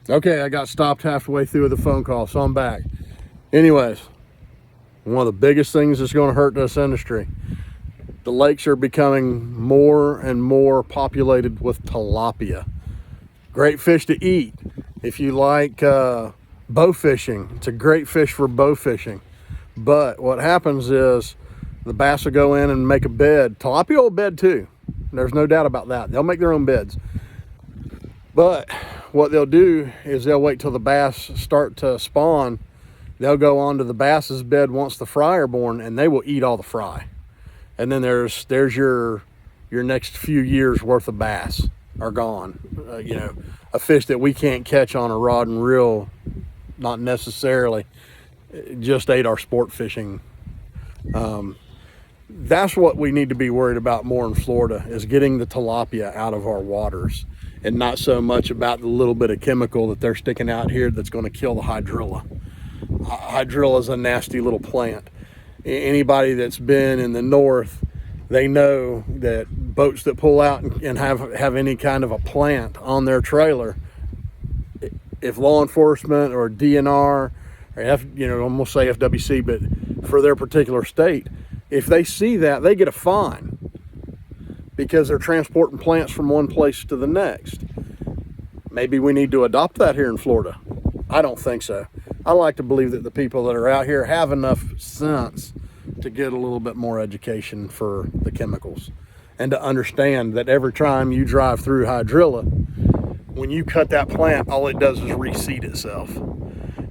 Okay, I got stopped halfway through the phone call, so I'm back. Anyways, one of the biggest things that's going to hurt this industry, the lakes are becoming more and more populated with tilapia. Great fish to eat. If you like bow fishing, it's a great fish for bow fishing. But what happens is the bass will go in and make a bed. Tilapia will bed too. There's no doubt about that. They'll make their own beds. But what they'll do is they'll wait till the bass start to spawn. They'll go onto the bass's bed once the fry are born, and they will eat all the fry. And then there's your next few years worth of bass are gone. A fish that we can't catch on a rod and reel, not necessarily, just ate our sport fishing. That's what we need to be worried about more in Florida, is getting the tilapia out of our waters, and not so much about the little bit of chemical that they're sticking out here that's going to kill the hydrilla. Hydrilla is a nasty little plant. Anybody that's been in the north, they know that boats that pull out and have any kind of a plant on their trailer, if law enforcement or DNR, or I'm gonna say FWC, but for their particular state, if they see that, they get a fine, because they're transporting plants from one place to the next. Maybe we need to adopt that here in Florida. I don't think so. I like to believe that the people that are out here have enough sense to get a little bit more education for the chemicals, and to understand that every time you drive through hydrilla, when you cut that plant, all it does is reseed itself.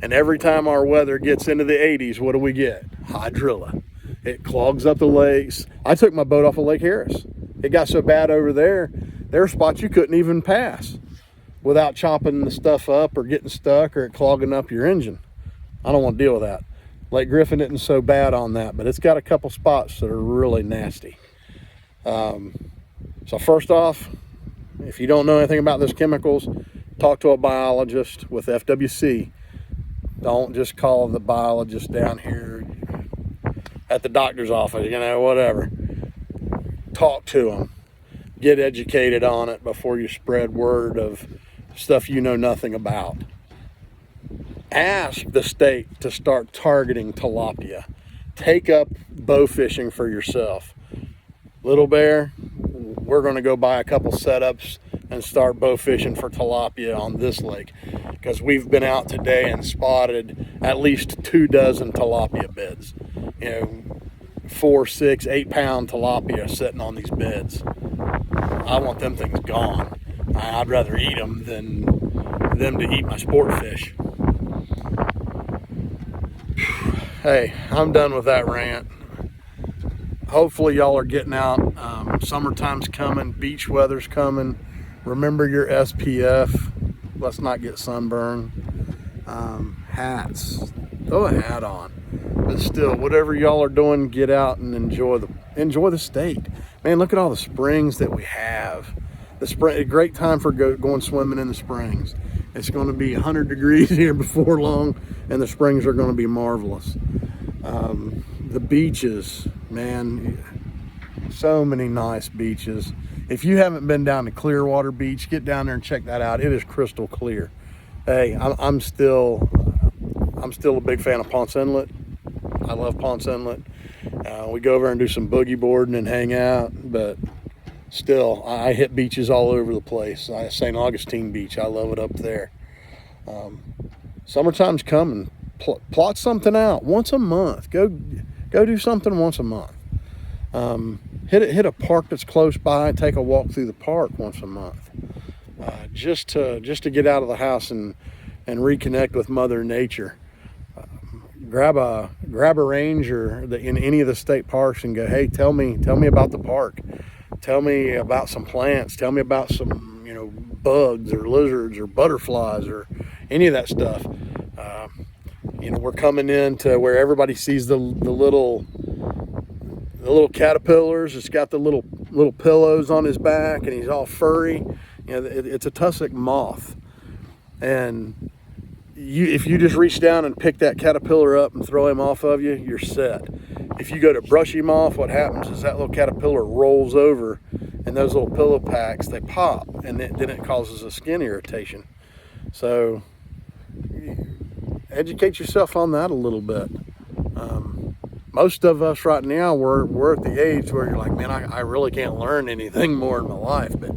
And every time our weather gets into the 80s, what do we get? Hydrilla. It clogs up the lakes. I took my boat off of Lake Harris. It got so bad over there are spots you couldn't even pass without chopping the stuff up or getting stuck or it clogging up your engine. I don't want to deal with that. Lake Griffin isn't so bad on that, but it's got a couple spots that are really nasty. So first off, if you don't know anything about those chemicals, talk to a biologist with FWC. Don't just call the biologist down here at the doctor's office, whatever. Talk to them. Get educated on it before you spread word of stuff you know nothing about. Ask the state to start targeting tilapia. Take up bow fishing for yourself. Little Bear, we're going to go buy a couple setups and start bow fishing for tilapia on this lake, because we've been out today and spotted at least 24 tilapia beds. 4, 6, 8 pound tilapia sitting on these beds. I want them things gone. I'd rather eat them than them to eat my sport fish. Hey, I'm done with that rant. Hopefully y'all are getting out. Summertime's coming, beach weather's coming. Remember your SPF. Let's not get sunburned. Hats. Throw a hat on. But still, whatever y'all are doing, get out and enjoy the state. Man, look at all the springs that we have. A great time for going swimming in the springs. It's going to be 100 degrees here before long, and the springs are going to be marvelous. The beaches, man, so many nice beaches. If you haven't been down to Clearwater Beach, get down there and check that out. It is crystal clear. Hey, I'm still a big fan of Ponce Inlet. I love Ponce Inlet. We go over and do some boogie boarding and hang out, but still, I hit beaches all over the place. St. Augustine Beach, I love it up there. Summertime's coming. Plot something out once a month. Go do something once a month. Hit a park that's close by. Take a walk through the park once a month. Just to get out of the house and reconnect with Mother Nature. Grab a ranger in any of the state parks and go, hey, tell me about the park. Tell me about some plants. Tell me about some bugs or lizards or butterflies or any of that stuff. We're coming into where everybody sees the little caterpillars. It's got the little pillows on his back, and he's all furry. It's a tussock moth, and if you just reach down and pick that caterpillar up and throw him off of you, you're set. If you go to brush him off, what happens is that little caterpillar rolls over, and those little pillow packs, they pop, and then it causes a skin irritation. So educate yourself on that a little bit. Most of us right now, we're at the age where you're like, man, I really can't learn anything more in my life. But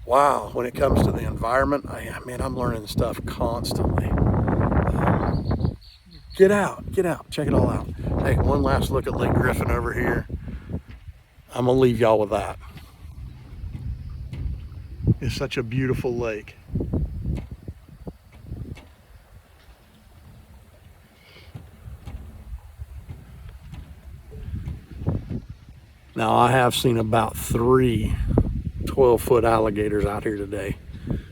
wow, when it comes to the environment, I'm learning stuff constantly. Get out, check it all out. Hey, one last look at Lake Griffin over here. I'm gonna leave y'all with that. It's such a beautiful lake. Now, I have seen about 3 12-foot alligators out here today.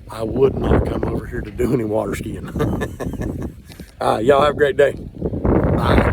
I would not come over here to do any water skiing. Y'all have a great day. Bye.